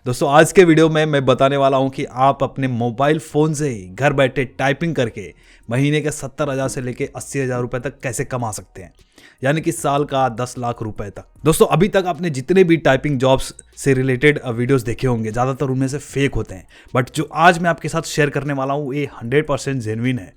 दोस्तों आज के वीडियो में मैं बताने वाला हूं कि आप अपने मोबाइल फ़ोन से ही घर बैठे टाइपिंग करके महीने के 70,000 से लेके 80,000 रुपए तक कैसे कमा सकते हैं, यानी कि साल का 10 लाख रुपए तक। दोस्तों अभी तक आपने जितने भी टाइपिंग जॉब्स से रिलेटेड वीडियोस देखे होंगे, ज़्यादातर उनमें से फेक होते हैं, बट जो आज मैं आपके साथ शेयर करने वाला हूँ ये 100% जेन्युइन है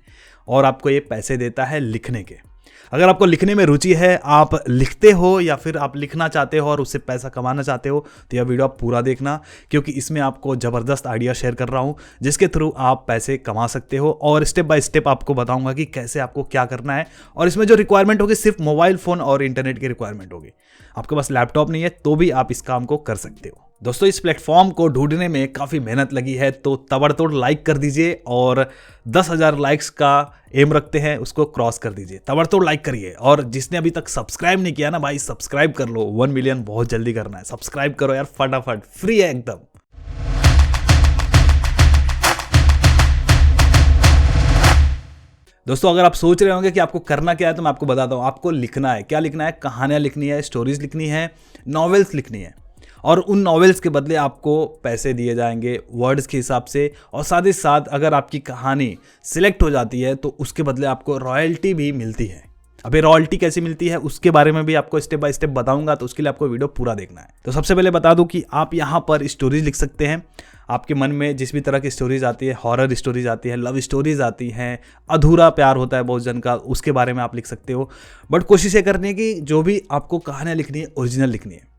और आपको ये पैसे देता है लिखने के। अगर आपको लिखने में रुचि है, आप लिखते हो या फिर आप लिखना चाहते हो और उससे पैसा कमाना चाहते हो, तो यह वीडियो आप पूरा देखना, क्योंकि इसमें आपको ज़बरदस्त आइडिया शेयर कर रहा हूँ जिसके थ्रू आप पैसे कमा सकते हो और स्टेप बाय स्टेप आपको बताऊंगा कि कैसे आपको क्या करना है। और इसमें जो रिक्वायरमेंट होगी सिर्फ मोबाइल फ़ोन और इंटरनेट की रिक्वायरमेंट होगी। आपके पास लैपटॉप नहीं है तो भी आप इस काम को कर सकते हो। दोस्तों इस प्लेटफॉर्म को ढूंढने में काफ़ी मेहनत लगी है, तो तबड़तोड़ लाइक कर दीजिए और 10,000 लाइक्स का एम रखते हैं, उसको क्रॉस कर दीजिए। तबड़तोड़ लाइक करिए और जिसने अभी तक सब्सक्राइब नहीं किया ना भाई, सब्सक्राइब कर लो। 1 मिलियन बहुत जल्दी करना है, सब्सक्राइब करो यार फटाफट, फ्री है एकदम। दोस्तों अगर आप सोच रहे होंगे कि आपको करना क्या है, तो मैं आपको बताता हूँ। आपको लिखना है। क्या लिखना है? कहानियाँ लिखनी है, स्टोरीज लिखनी है, नॉवेल्स लिखनी है और उन नॉवेल्स के बदले आपको पैसे दिए जाएंगे वर्ड्स के हिसाब से। और साथ ही साथ अगर आपकी कहानी सिलेक्ट हो जाती है तो उसके बदले आपको रॉयल्टी भी मिलती है। अभी रॉयल्टी कैसे मिलती है उसके बारे में भी आपको स्टेप बाय स्टेप बताऊंगा, तो उसके लिए आपको वीडियो पूरा देखना है। तो सबसे पहले बता दूं कि आप यहाँ पर स्टोरीज लिख सकते हैं। आपके मन में जिस भी तरह की स्टोरीज आती है, हॉरर स्टोरीज आती है, लव स्टोरीज आती हैं, अधूरा प्यार होता है बहुत जन का, उसके बारे में आप लिख सकते हो। बट कोशिश ये करनी है कि जो भी आपको कहानियाँ लिखनी है ओरिजिनल लिखनी है।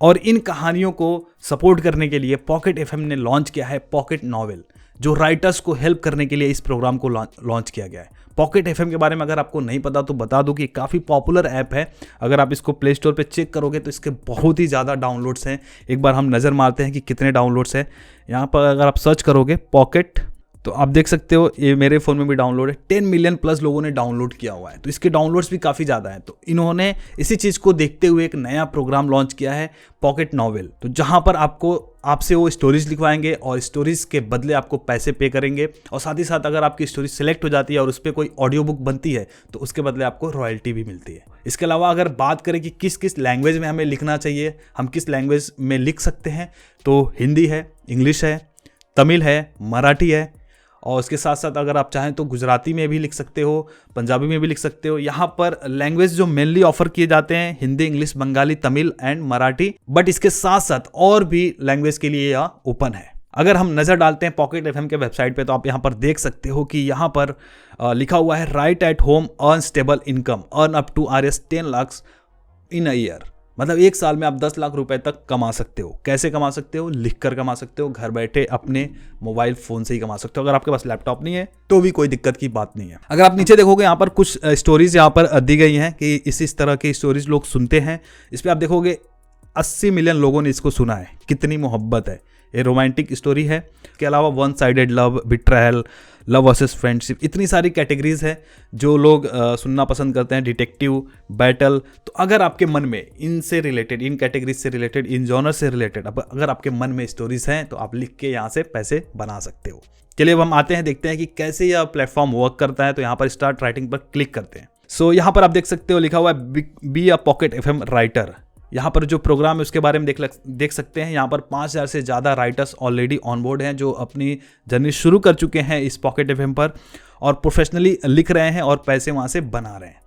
और इन कहानियों को सपोर्ट करने के लिए पॉकेट एफएम ने लॉन्च किया है पॉकेट नॉवेल, जो राइटर्स को हेल्प करने के लिए इस प्रोग्राम को लॉन्च किया गया है। पॉकेट एफएम के बारे में अगर आपको नहीं पता तो बता दूं कि काफ़ी पॉपुलर ऐप है। अगर आप इसको प्ले स्टोर पे चेक करोगे तो इसके बहुत ही ज़्यादा डाउनलोड्स हैं। एक बार हम नज़र मारते हैं कि कितने डाउनलोड्स हैं। यहाँ पर अगर आप सर्च करोगे पॉकेट, तो आप देख सकते हो ये मेरे फ़ोन में भी डाउनलोड है। 10 मिलियन प्लस लोगों ने डाउनलोड किया हुआ है, तो इसके डाउनलोड्स भी काफ़ी ज़्यादा हैं। तो इन्होंने इसी चीज़ को देखते हुए एक नया प्रोग्राम लॉन्च किया है पॉकेट नॉवेल, तो जहाँ पर आपसे वो स्टोरीज लिखवाएंगे और स्टोरीज के बदले आपको पैसे पे करेंगे। और साथ ही साथ अगर आपकी स्टोरी सेलेक्ट हो जाती है और उस पर कोई ऑडियो बुक बनती है तो उसके बदले आपको रॉयल्टी भी मिलती है। इसके अलावा अगर बात करें कि किस किस लैंग्वेज में हमें लिखना चाहिए, हम किस लैंग्वेज में लिख सकते हैं, तो हिंदी है, इंग्लिश है, तमिल है, मराठी है, और उसके साथ साथ अगर आप चाहें तो गुजराती में भी लिख सकते हो, पंजाबी में भी लिख सकते हो। यहाँ पर लैंग्वेज जो मेनली ऑफर किए जाते हैं Hindi, English, Bengali, Tamil and Marathi, but इसके साथ साथ और भी लैंग्वेज के लिए यह ओपन है। अगर हम नज़र डालते हैं पॉकेट एफएम के वेबसाइट पे, तो आप यहाँ पर देख सकते हो कि यहाँ पर लिखा हुआ है right at home, earn stable income, earn up to Rs 10 lakh in a year. मतलब एक साल में आप 10 लाख रुपए तक कमा सकते हो। कैसे कमा सकते हो? लिख कर कमा सकते हो, घर बैठे अपने मोबाइल फ़ोन से ही कमा सकते हो। अगर आपके पास लैपटॉप नहीं है तो भी कोई दिक्कत की बात नहीं है। अगर आप नीचे देखोगे यहाँ पर कुछ स्टोरीज यहाँ पर दी गई हैं कि इस तरह की स्टोरीज लोग सुनते हैं। इस पर आप देखोगे 80 मिलियन लोगों ने इसको सुना है। कितनी मोहब्बत है। ये रोमांटिक स्टोरी है। इसके अलावा one sided love, betrayal, love versus friendship, इतनी सारी कैटेगरीज है जो लोग सुनना पसंद करते हैं। Detective, battle. तो अगर आपके मन में इनसे रिलेटेड, इन कैटेगरीज से रिलेटेड, इन जॉनर से रिलेटेड अगर आपके मन में स्टोरीज हैं तो आप लिख के यहाँ से पैसे बना सकते हो। चलिए अब हम आते हैं, देखते हैं कि कैसे यह प्लेटफॉर्म वर्क करता है। तो यहाँ पर स्टार्ट राइटिंग पर क्लिक करते हैं। सो यहाँ पर आप देख सकते हो लिखा हुआ है be a pocket FM writer. यहाँ पर जो प्रोग्राम है उसके बारे में देख सकते हैं। यहाँ पर 5,000 से ज़्यादा राइटर्स ऑलरेडी ऑन बोर्ड हैं जो अपनी जर्नी शुरू कर चुके हैं इस पॉकेट एफएम पर और प्रोफेशनली लिख रहे हैं और पैसे वहाँ से बना रहे हैं।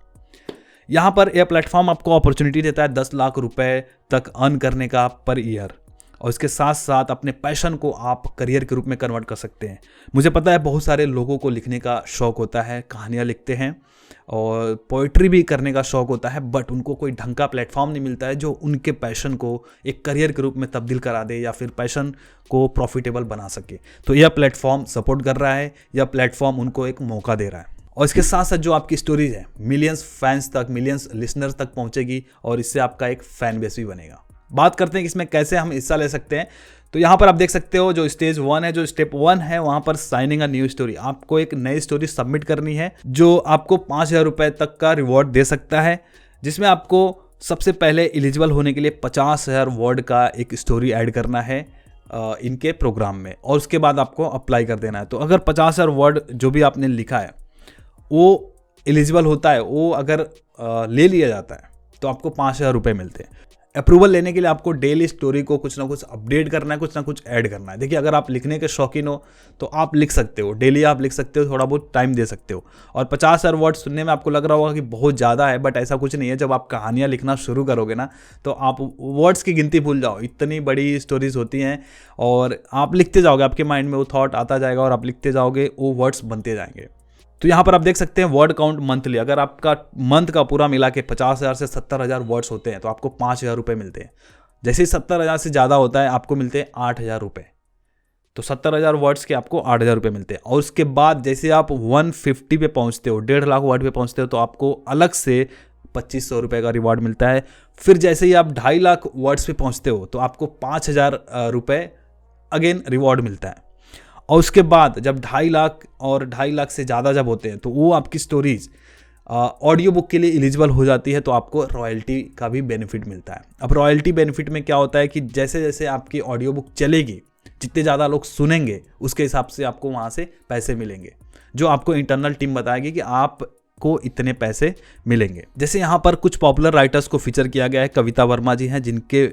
यहाँ पर यह प्लेटफॉर्म आपको अपॉर्चुनिटी देता है 10 लाख रुपए तक अर्न करने का पर ईयर, और इसके साथ साथ अपने पैशन को आप करियर के रूप में कन्वर्ट कर सकते हैं। मुझे पता है बहुत सारे लोगों को लिखने का शौक़ होता है, कहानियाँ लिखते हैं और पोइट्री भी करने का शौक़ होता है, बट उनको कोई ढंग का प्लेटफॉर्म नहीं मिलता है जो उनके पैशन को एक करियर के रूप में तब्दील करा दे या फिर पैशन को प्रॉफिटेबल बना सके। तो यह प्लेटफॉर्म सपोर्ट कर रहा है, यह प्लेटफॉर्म उनको एक मौका दे रहा है। और इसके साथ साथ जो आपकी स्टोरीज है मिलियंस फैंस तक, मिलियंस लिसनर्स तक पहुँचेगी और इससे आपका एक फैन बेस भी बनेगा। बात करते हैं कि इसमें कैसे हम हिस्सा ले सकते हैं। तो यहाँ पर आप देख सकते हो जो स्टेज 1 है, जो स्टेप 1 है, वहाँ पर साइनिंग अ न्यू स्टोरी। आपको एक नई स्टोरी सबमिट करनी है जो आपको 5,000 रुपये तक का रिवॉर्ड दे सकता है, जिसमें आपको सबसे पहले एलिजिबल होने के लिए 50,000 वर्ड का एक स्टोरी ऐड करना है इनके प्रोग्राम में, और उसके बाद आपको अप्लाई कर देना है। तो अगर 50,000 वर्ड जो भी आपने लिखा है वो एलिजिबल होता है, वो अगर ले लिया जाता है तो आपको 5,000 रुपये मिलते हैं। अप्रूवल लेने के लिए आपको डेली स्टोरी को कुछ ना कुछ अपडेट करना है, कुछ ना कुछ ऐड करना है। देखिए अगर आप लिखने के शौकीन हो तो आप लिख सकते हो, डेली आप लिख सकते हो, थोड़ा बहुत टाइम दे सकते हो। और 50,000 वर्ड सुनने में आपको लग रहा होगा कि बहुत ज़्यादा है, बट ऐसा कुछ नहीं है। जब आप कहानियाँ लिखना शुरू करोगे ना तो आप वर्ड्स की गिनती भूल जाओ, इतनी बड़ी स्टोरीज होती हैं और आप लिखते जाओगे, आपके माइंड में वो थॉट आता जाएगा और आप लिखते जाओगे, वो वर्ड्स बनते जाएंगे। तो यहाँ पर आप देख सकते हैं वर्ड काउंट मंथली, अगर आपका मंथ का पूरा मिला के 50,000 से 70,000 वर्ड्स होते हैं तो आपको 5,000 रुपये मिलते हैं। जैसे ही 70,000 से ज़्यादा होता है आपको मिलते हैं 8,000 रुपये। तो 70,000 वर्ड्स के आपको 8,000 रुपये मिलते हैं। और उसके बाद जैसे आप 150 पे पहुँचते हो, 1.5 लाख वर्ड पे पहुँचते हो, तो आपको अलग से 2,500 रुपये का रिवॉर्ड मिलता है। फिर जैसे ही आप 2.5 लाख वर्ड्स पे पहुँचते हो तो आपको 5,000 रुपये अगेन रिवॉर्ड मिलता है। और उसके बाद जब 2.5 लाख और 2.5 लाख से ज़्यादा जब होते हैं तो वो आपकी स्टोरीज ऑडियो बुक के लिए एलिजिबल हो जाती है, तो आपको रॉयल्टी का भी बेनिफिट मिलता है। अब रॉयल्टी बेनिफिट में क्या होता है कि जैसे जैसे आपकी ऑडियो बुक चलेगी, जितने ज़्यादा लोग सुनेंगे उसके हिसाब से आपको वहाँ से पैसे मिलेंगे, जो आपको इंटरनल टीम बताएगी कि आपको इतने पैसे मिलेंगे। जैसे यहाँ पर कुछ पॉपुलर राइटर्स को फीचर किया गया है। कविता वर्मा जी हैं जिनके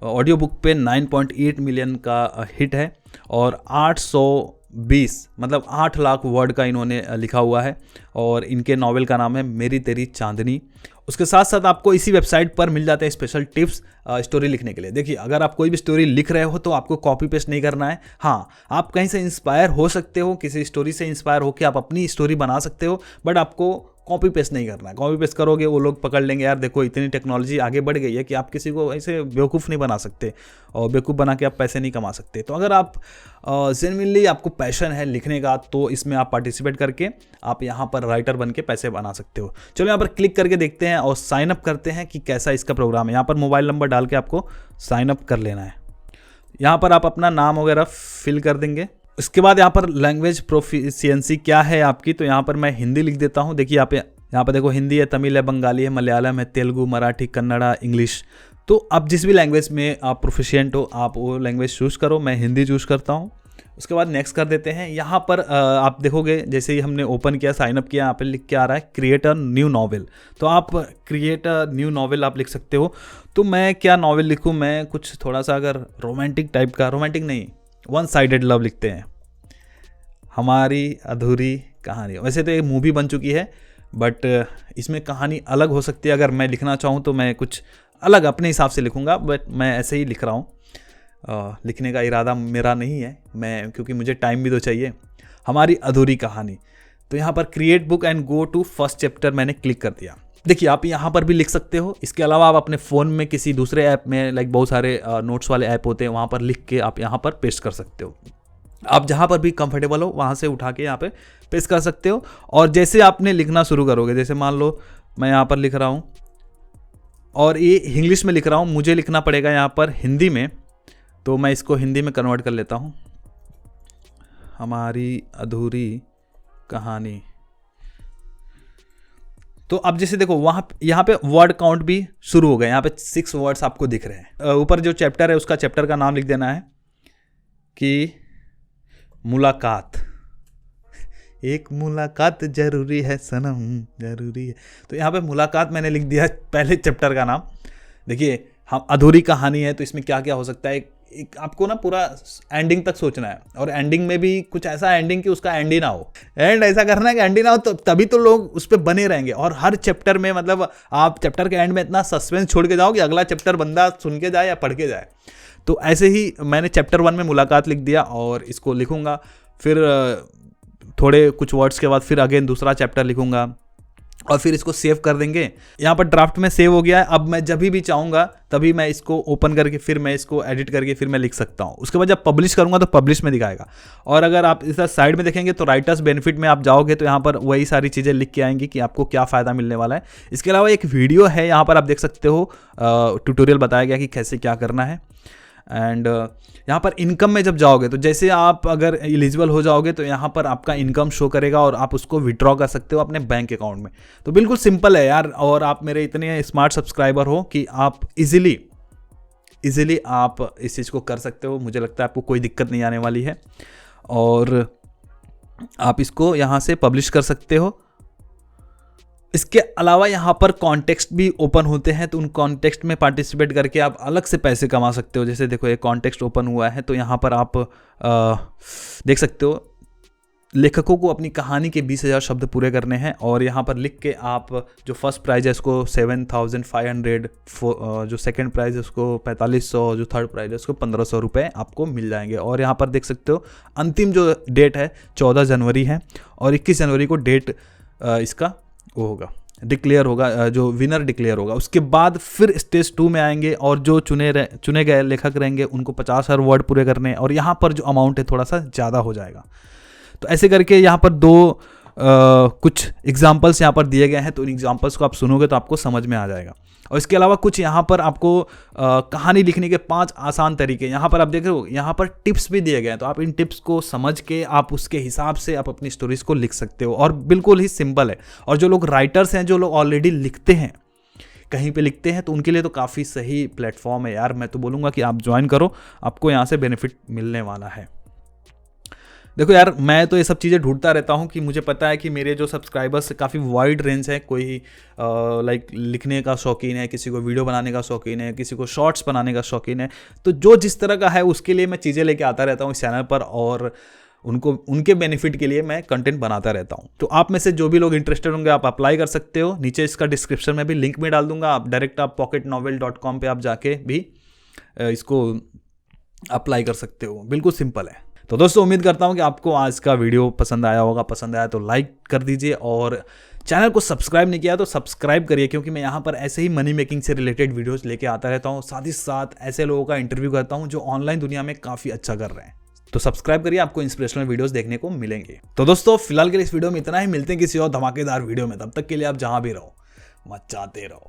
ऑडियो बुक पे 9.8 मिलियन का हिट है और 820 मतलब 8 लाख वर्ड का इन्होंने लिखा हुआ है और इनके नॉवेल का नाम है मेरी तेरी चांदनी। उसके साथ साथ आपको इसी वेबसाइट पर मिल जाते हैं स्पेशल टिप्स स्टोरी लिखने के लिए। देखिए अगर आप कोई भी स्टोरी लिख रहे हो तो आपको कॉपी पेस्ट नहीं करना है। हाँ, आप कहीं से इंस्पायर हो सकते हो, किसी स्टोरी से इंस्पायर होकर आप अपनी स्टोरी बना सकते हो, बट आपको कॉपी पेस्ट नहीं करना है। कॉपी पेस्ट करोगे वो लोग पकड़ लेंगे, यार देखो इतनी टेक्नोलॉजी आगे बढ़ गई है कि आप किसी को ऐसे बेवकूफ़ नहीं बना सकते और बेवकूफ़ बना के आप पैसे नहीं कमा सकते। तो अगर आप जेन्युइनली आपको पैशन है लिखने का तो इसमें आप पार्टिसिपेट करके आप यहाँ पर राइटर बन के पैसे बना सकते हो। चलो यहाँ पर क्लिक करके देखते हैं और साइन अप करते हैं कि कैसा इसका प्रोग्राम है। यहाँ पर मोबाइल नंबर डाल के आपको साइन अप कर लेना है। यहाँ पर आप अपना नाम वगैरह फिल कर देंगे। इसके बाद यहाँ पर लैंग्वेज प्रोफिशिएंसी क्या है आपकी, तो यहाँ पर मैं हिंदी लिख देता हूँ। देखिए यहाँ पर देखो हिंदी है, तमिल है, बंगाली है, मलयालम है, तेलुगु, मराठी, कन्नड़ा, इंग्लिश। तो आप जिस भी लैंग्वेज में आप प्रोफिशिएंट हो आप वो लैंग्वेज चूज़ करो। मैं हिंदी चूज़ करता हूँ। उसके बाद नेक्स्ट कर देते हैं। यहाँ पर आप देखोगे जैसे ही हमने ओपन किया, साइनअप किया, यहाँ पर लिख के आ रहा है क्रिएट अ न्यू नॉवेल। तो आप क्रिएट अ न्यू नॉवेल आप लिख सकते हो। तो मैं क्या नॉवेल लिखूँ, मैं कुछ थोड़ा सा अगर रोमांटिक टाइप का, रोमांटिक नहीं, वन साइडेड लव लिखते हैं, हमारी अधूरी कहानी। वैसे तो ये मूवी बन चुकी है बट इसमें कहानी अलग हो सकती है। अगर मैं लिखना चाहूँ तो मैं कुछ अलग अपने हिसाब से लिखूँगा, बट मैं ऐसे ही लिख रहा हूँ। लिखने का इरादा मेरा नहीं है, मैं क्योंकि मुझे टाइम भी तो चाहिए। हमारी अधूरी कहानी। तो यहाँ पर create book and go to first chapter मैंने क्लिक कर दिया। देखिए आप यहाँ पर भी लिख सकते हो। इसके अलावा आप अपने फ़ोन में किसी दूसरे ऐप में, लाइक बहुत सारे नोट्स वाले ऐप होते हैं, वहाँ पर लिख के आप यहाँ पर पेस्ट कर सकते हो। आप जहाँ पर भी कंफर्टेबल हो वहाँ से उठा के यहाँ पे पेस्ट कर सकते हो। और जैसे आपने लिखना शुरू करोगे, जैसे मान लो मैं यहाँ पर लिख रहा हूँ और ये इंग्लिश में लिख रहा हूँ, मुझे लिखना पड़ेगा यहाँ पर हिंदी में, तो मैं इसको हिंदी में कन्वर्ट कर लेता हूँ। हमारी अधूरी कहानी। तो अब जैसे देखो वहाँ यहाँ पे वर्ड काउंट भी शुरू हो गए। यहाँ पे 6 वर्ड्स आपको दिख रहे हैं। ऊपर जो चैप्टर है उसका चैप्टर का नाम लिख देना है कि मुलाकात। एक मुलाकात जरूरी है सनम, जरूरी है। तो यहाँ पे मुलाकात मैंने लिख दिया पहले चैप्टर का नाम। देखिए हम अधूरी कहानी है तो इसमें क्या क्या हो सकता है, एक आपको ना पूरा एंडिंग तक सोचना है और एंडिंग में भी कुछ ऐसा एंडिंग कि उसका एंड ही ना हो। एंड ऐसा करना है कि एंड ही ना हो, तो तभी तो लोग उस पर बने रहेंगे। और हर चैप्टर में मतलब आप चैप्टर के एंड में इतना सस्पेंस छोड़ के जाओ कि अगला चैप्टर बंदा सुन के जाए या पढ़ के जाए। तो ऐसे ही मैंने चैप्टर 1 में मुलाकात लिख दिया और इसको लिखूंगा। फिर थोड़े कुछ वर्ड्स के बाद फिर अगेन दूसरा चैप्टर लिखूंगा और फिर इसको सेव कर देंगे। यहाँ पर ड्राफ्ट में सेव हो गया है। अब मैं जब भी चाहूँगा तभी मैं इसको ओपन करके फिर मैं इसको एडिट करके फिर मैं लिख सकता हूँ। उसके बाद जब पब्लिश करूँगा तो पब्लिश में दिखाएगा। और अगर आप इस साइड में देखेंगे तो राइटर्स बेनिफिट में आप जाओगे तो यहाँ पर वही सारी चीज़ें लिख के आएंगी कि आपको क्या फ़ायदा मिलने वाला है। इसके अलावा एक वीडियो है, यहाँ पर आप देख सकते हो, ट्यूटोरियल बताया गया कि कैसे क्या करना है। एंड यहाँ पर इनकम में जब जाओगे तो जैसे आप अगर एलिजिबल हो जाओगे तो यहाँ पर आपका इनकम शो करेगा और आप उसको विड्रॉ कर सकते हो अपने बैंक अकाउंट में। तो बिल्कुल सिंपल है यार। और आप मेरे इतने स्मार्ट सब्सक्राइबर हो कि आप इजीली आप इस चीज़ को कर सकते हो। मुझे लगता है आपको कोई दिक्कत नहीं आने वाली है और आप इसको यहाँ से पब्लिश कर सकते हो। इसके अलावा यहाँ पर कॉन्टेक्स्ट भी ओपन होते हैं, तो उन कॉन्टेक्स्ट में पार्टिसिपेट करके आप अलग से पैसे कमा सकते हो। जैसे देखो, एक कॉन्टेक्स्ट ओपन हुआ है, तो यहाँ पर आप देख सकते हो लेखकों को अपनी कहानी के 20,000 शब्द पूरे करने हैं, और यहाँ पर लिख के आप जो फर्स्ट प्राइज़ है उसको 7,500, जो सेकंड प्राइज़ है उसको 4,500, जो थर्ड प्राइज़ है उसको 1,500 रुपये आपको मिल जाएंगे। और यहाँ पर देख सकते हो अंतिम जो डेट है 14 जनवरी है, और 21 जनवरी को डेट इसका वो होगा, डिक्लेयर होगा, जो विनर डिक्लेयर होगा। उसके बाद फिर स्टेज 2 में आएंगे, और जो चुने गए लेखक रहेंगे उनको 50,000 वर्ड पूरे करने हैं, और यहाँ पर जो अमाउंट है थोड़ा सा ज़्यादा हो जाएगा। तो ऐसे करके यहाँ पर दो कुछ एग्जाम्पल्स यहाँ पर दिए गए हैं, तो इन एग्जाम्पल्स को आप सुनोगे तो आपको समझ में आ जाएगा। और इसके अलावा कुछ यहाँ पर आपको कहानी लिखने के 5 आसान तरीके यहाँ पर आप देख रहे हो, यहाँ पर टिप्स भी दिए गए हैं, तो आप इन टिप्स को समझ के आप उसके हिसाब से आप अपनी स्टोरीज को लिख सकते हो, और बिल्कुल ही सिंपल है। और जो लोग राइटर्स हैं, जो लोग ऑलरेडी लिखते हैं, कहीं पे लिखते हैं, तो उनके लिए तो काफ़ी सही प्लेटफॉर्म है यार। मैं तो बोलूँगा कि आप ज्वाइन करो, आपको यहाँ से बेनिफिट मिलने वाला है। देखो यार, मैं तो ये सब चीज़ें ढूंढता रहता हूँ कि मुझे पता है कि मेरे जो सब्सक्राइबर्स काफ़ी वाइड रेंज है। कोई लाइक लिखने का शौकीन है, किसी को वीडियो बनाने का शौकीन है, किसी को शॉर्ट्स बनाने का शौकीन है। तो जो जिस तरह का है उसके लिए मैं चीज़ें लेके आता रहता हूँ इस चैनल पर, और उनके बेनिफिट के लिए मैं कंटेंट बनाता रहता हूँ। तो आप में से जो भी लोग इंटरेस्टेड होंगे आप अप्लाई कर सकते हो। नीचे इसका डिस्क्रिप्शन में भी लिंक में डाल दूंगा, आप डायरेक्ट आप pocketnovel.com पे आप जाके भी इसको अप्लाई कर सकते हो। बिल्कुल सिंपल है। तो दोस्तों, उम्मीद करता हूँ कि आपको आज का वीडियो पसंद आया होगा। पसंद आया तो लाइक कर दीजिए, और चैनल को सब्सक्राइब नहीं किया तो सब्सक्राइब करिए, क्योंकि मैं यहाँ पर ऐसे ही मनी मेकिंग से रिलेटेड वीडियोस लेके आता रहता हूँ। साथ ही साथ ऐसे लोगों का इंटरव्यू करता हूँ जो ऑनलाइन दुनिया में काफ़ी अच्छा कर रहे हैं। तो सब्सक्राइब करिए, आपको इंस्पिरेशनल वीडियोस देखने को मिलेंगे। तो दोस्तों, फिलहाल के लिए इस वीडियो में इतना ही। मिलते हैं किसी और धमाकेदार वीडियो में। तब तक के लिए आप जहाँ भी रहो, मचाते रहो।